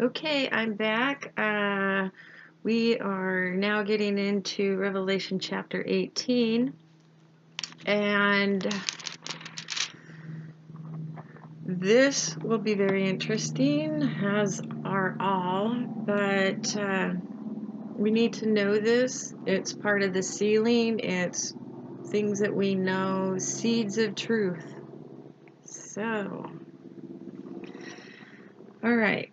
Okay, I'm back. We are now getting into Revelation chapter 18, and this will be very interesting, as are all, but we need to know this. It's part of the sealing, it's things that we know, seeds of truth. So, all right.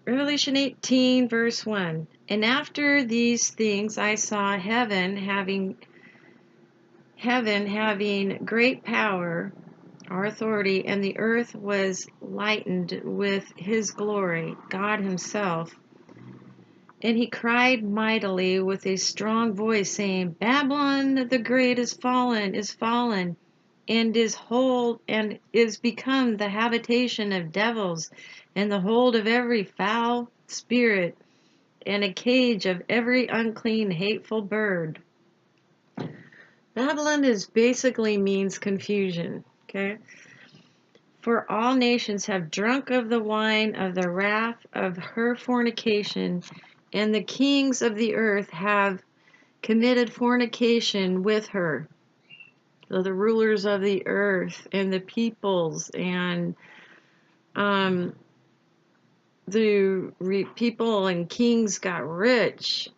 Revelation 18, verse 1. And after these things I saw heaven having great power or authority, and the earth was lightened with his glory, God himself. And he cried mightily with a strong voice, saying, Babylon the great is fallen, and is become the habitation of devils, and the hold of every foul spirit, and a cage of every unclean, hateful bird. Babylon basically means confusion, okay? For all nations have drunk of the wine of the wrath of her fornication, and the kings of the earth have committed fornication with her. So the rulers of the earth and the peoples and people and kings got rich,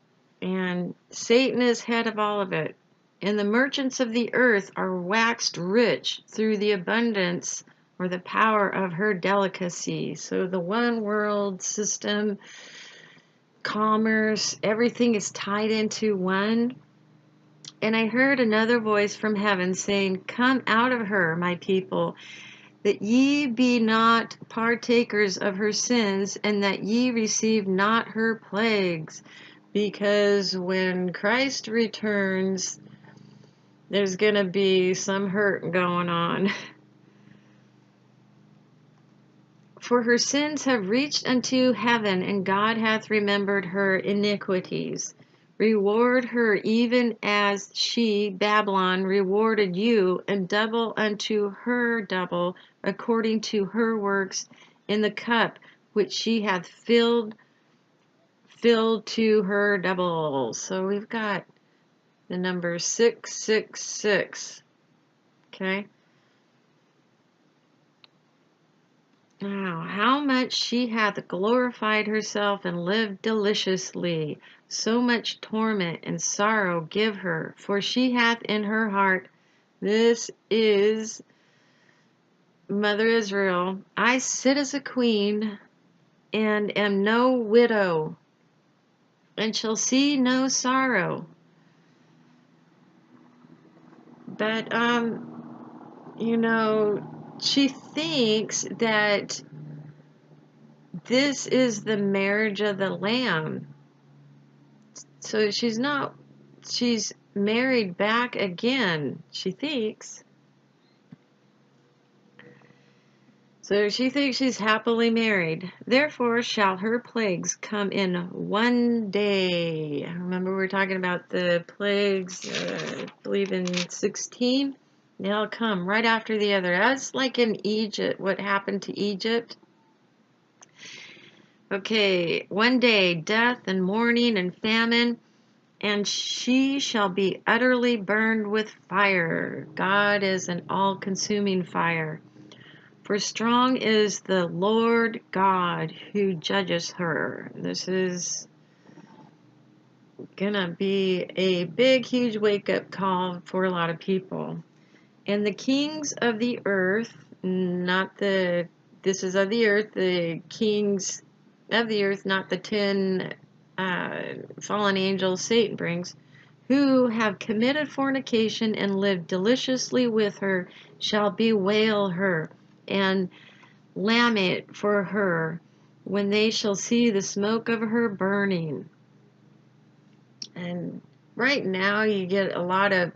and Satan is head of all of it. And the merchants of the earth are waxed rich through the abundance or the power of her delicacy. So the one world system, commerce, everything is tied into one. And I heard another voice from heaven saying, Come out of her, my people, that ye be not partakers of her sins, and that ye receive not her plagues. Because when Christ returns, there's going to be some hurt going on. For her sins have reached unto heaven, and God hath remembered her iniquities. Reward her even as she, Babylon, rewarded you, and double unto her double, according to her works, in the cup which she hath filled to her double. So we've got the number 666. Okay. Now, how much she hath glorified herself and lived deliciously, so much torment and sorrow give her, for she hath in her heart, this is Mother Israel, I sit as a queen and am no widow, and shall see no sorrow. But, she thinks that this is the marriage of the Lamb. So she's married back again, she thinks. So she thinks she's happily married. Therefore shall her plagues come in one day. Remember we were talking about the plagues, I believe in 16? They'll come right after the other. That's like in Egypt, what happened to Egypt. Okay, one day, death and mourning and famine, and she shall be utterly burned with fire. God is an all-consuming fire. For strong is the Lord God who judges her. This is gonna be a big, huge wake-up call for a lot of people. And the kings of the earth, this is of the earth, the kings of the earth, not the 10 fallen angels Satan brings, who have committed fornication and lived deliciously with her, shall bewail her and lament for her when they shall see the smoke of her burning. And right now you get a lot of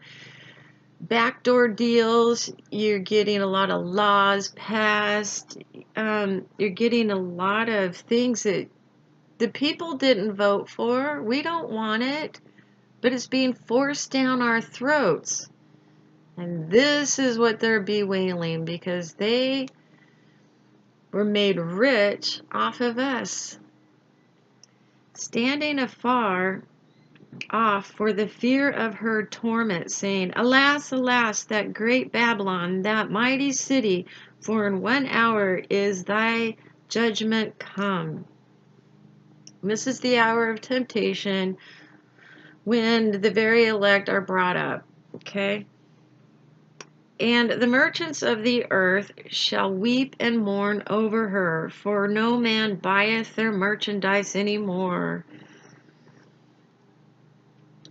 backdoor deals, you're getting a lot of laws passed, you're getting a lot of things that the people didn't vote for. We don't want it, but it's being forced down our throats. And this is what they're bewailing, because they were made rich off of us. standing afar off for the fear of her torment, saying, Alas, alas, that great Babylon, that mighty city, for in 1 hour is thy judgment come. This is the hour of temptation when the very elect are brought up. Okay? And the merchants of the earth shall weep and mourn over her, for no man buyeth their merchandise any more.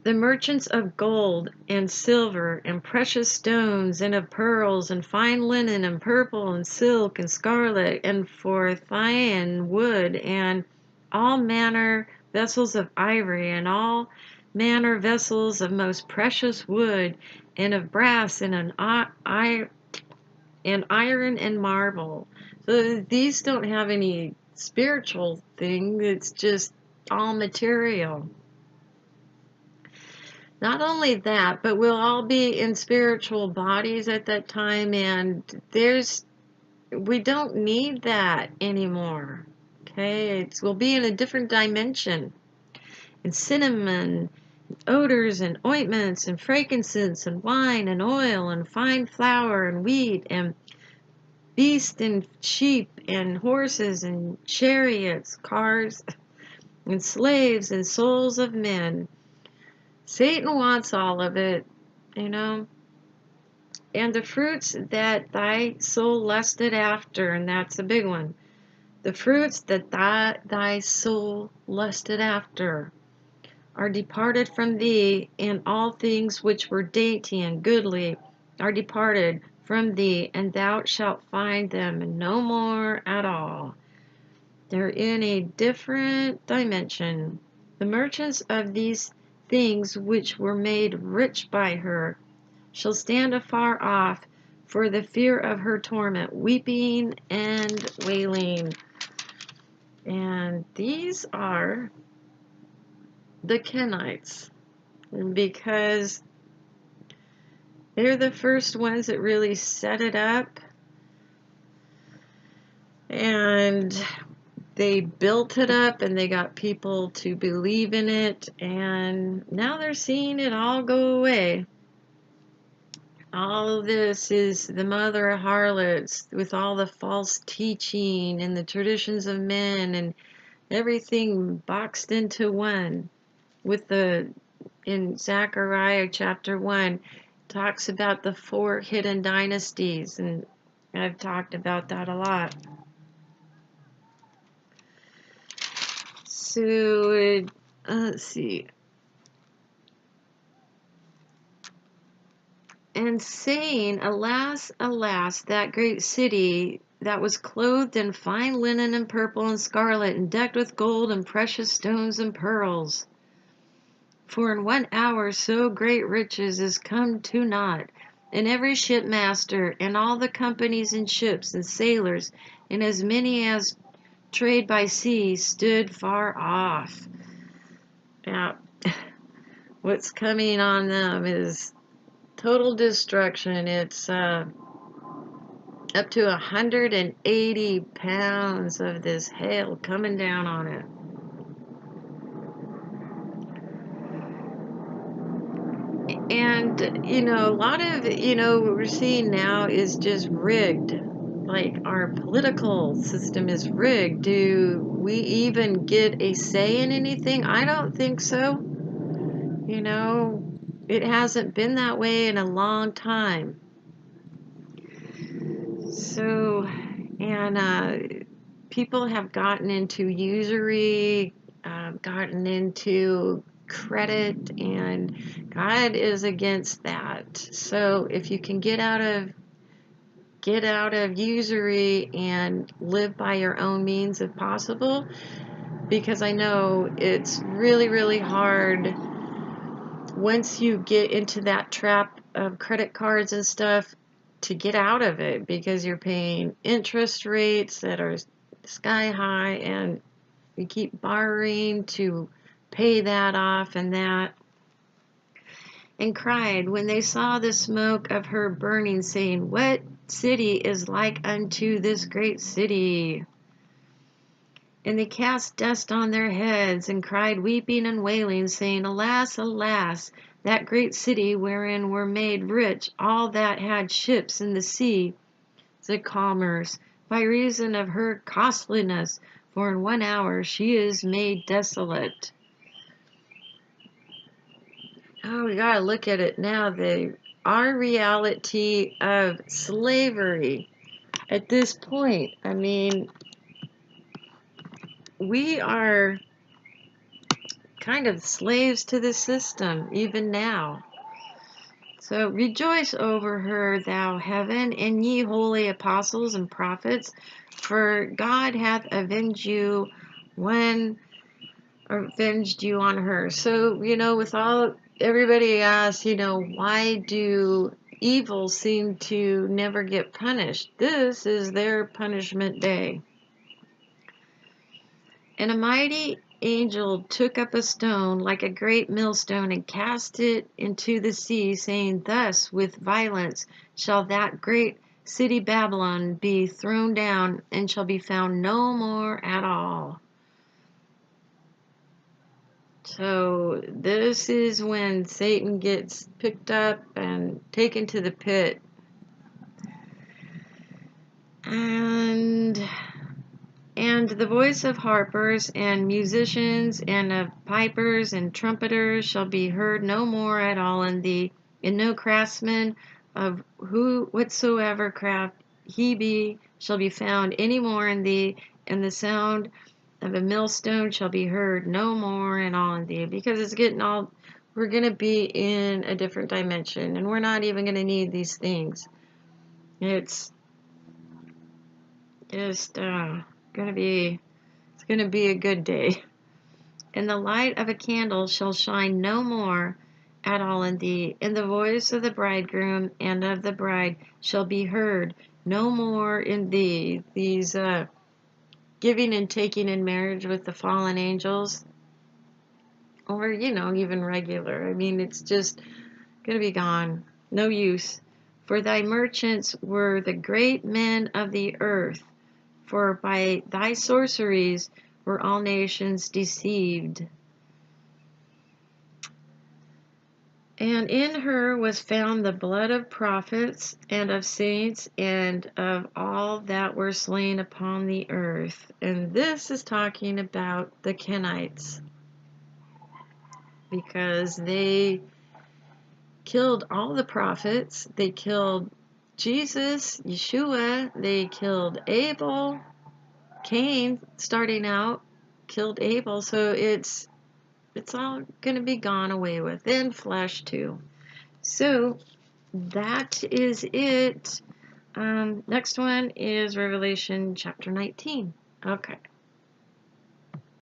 The merchants of gold and silver and precious stones and of pearls and fine linen and purple and silk and scarlet and for Thyan wood and all manner vessels of ivory and all manner vessels of most precious wood and of brass and iron and marble. So these don't have any spiritual thing. It's just all material. Not only that, but we'll all be in spiritual bodies at that time, and we don't need that anymore. Okay, we'll be in a different dimension. And cinnamon, odors and ointments and frankincense and wine and oil and fine flour and wheat and beasts and sheep and horses and chariots, cars and slaves and souls of men. Satan wants all of it, you know. And the fruits that thy soul lusted after, and that's a big one. The fruits that thy soul lusted after are departed from thee, and all things which were dainty and goodly are departed from thee, and thou shalt find them no more at all. They're in a different dimension. The merchants of these things which were made rich by her shall stand afar off for the fear of her torment, weeping and wailing. And these are the Kenites, because they're the first ones that really set it up, and they built it up and they got people to believe in it, and now they're seeing it all go away. All of this is the mother of harlots, with all the false teaching and the traditions of men and everything boxed into one. In Zechariah chapter 1, talks about the 4 hidden dynasties, and I've talked about that a lot. So, let's see. And saying, Alas, alas, that great city that was clothed in fine linen and purple and scarlet and decked with gold and precious stones and pearls. For in 1 hour so great riches is come to naught, and every shipmaster and all the companies in ships and sailors and as many as trade by sea stood far off. Now, what's coming on them is total destruction. It's up to 180 pounds of this hail coming down on it. And, a lot of, what we're seeing now is just rigged. Like, our political system is rigged. Do we even get a say in anything? I don't think so. It hasn't been that way in a long time. So, and people have gotten into usury, gotten into credit, and God is against that. So if you can get out of usury and live by your own means if possible, because I know it's really, really hard once you get into that trap of credit cards and stuff to get out of it, because you're paying interest rates that are sky high, and you keep borrowing to pay that off and that. And cried when they saw the smoke of her burning, saying, What city is like unto this great city? And they cast dust on their heads, and cried, weeping and wailing, saying, Alas, alas, that great city wherein were made rich all that had ships in the sea, the commerce, by reason of her costliness, for in 1 hour she is made desolate. Oh, we gotta look at it now. Our reality of slavery at this point. I mean, we are kind of slaves to the system, even now. So rejoice over her, thou heaven, and ye holy apostles and prophets, for God hath avenged you on her. So, with everybody asks, why do evil seem to never get punished? This is their punishment day. And a mighty angel took up a stone like a great millstone and cast it into the sea, saying, Thus with violence shall that great city Babylon be thrown down, and shall be found no more at all. So this is when Satan gets picked up and taken to the pit. And the voice of harpers and musicians and of pipers and trumpeters shall be heard no more at all in thee, and no craftsman of whatsoever craft he be shall be found any more in thee, and the sound of a millstone shall be heard no more at all in thee, because we're going to be in a different dimension, and we're not even going to need these things. It's just going to be a good day. And the light of a candle shall shine no more at all in thee, and the voice of the bridegroom and of the bride shall be heard no more in thee. These giving and taking in marriage with the fallen angels, or even regular. I mean, it's just gonna be gone. No use. For thy merchants were the great men of the earth, for by thy sorceries were all nations deceived. And in her was found the blood of prophets and of saints and of all that were slain upon the earth. And this is talking about the Kenites, because they killed all the prophets. They killed Jesus, Yeshua. They killed Abel. Cain, starting out, killed Abel. So it's all going to be gone away with, and flesh too. So that is it. Next one is Revelation chapter 19. Okay.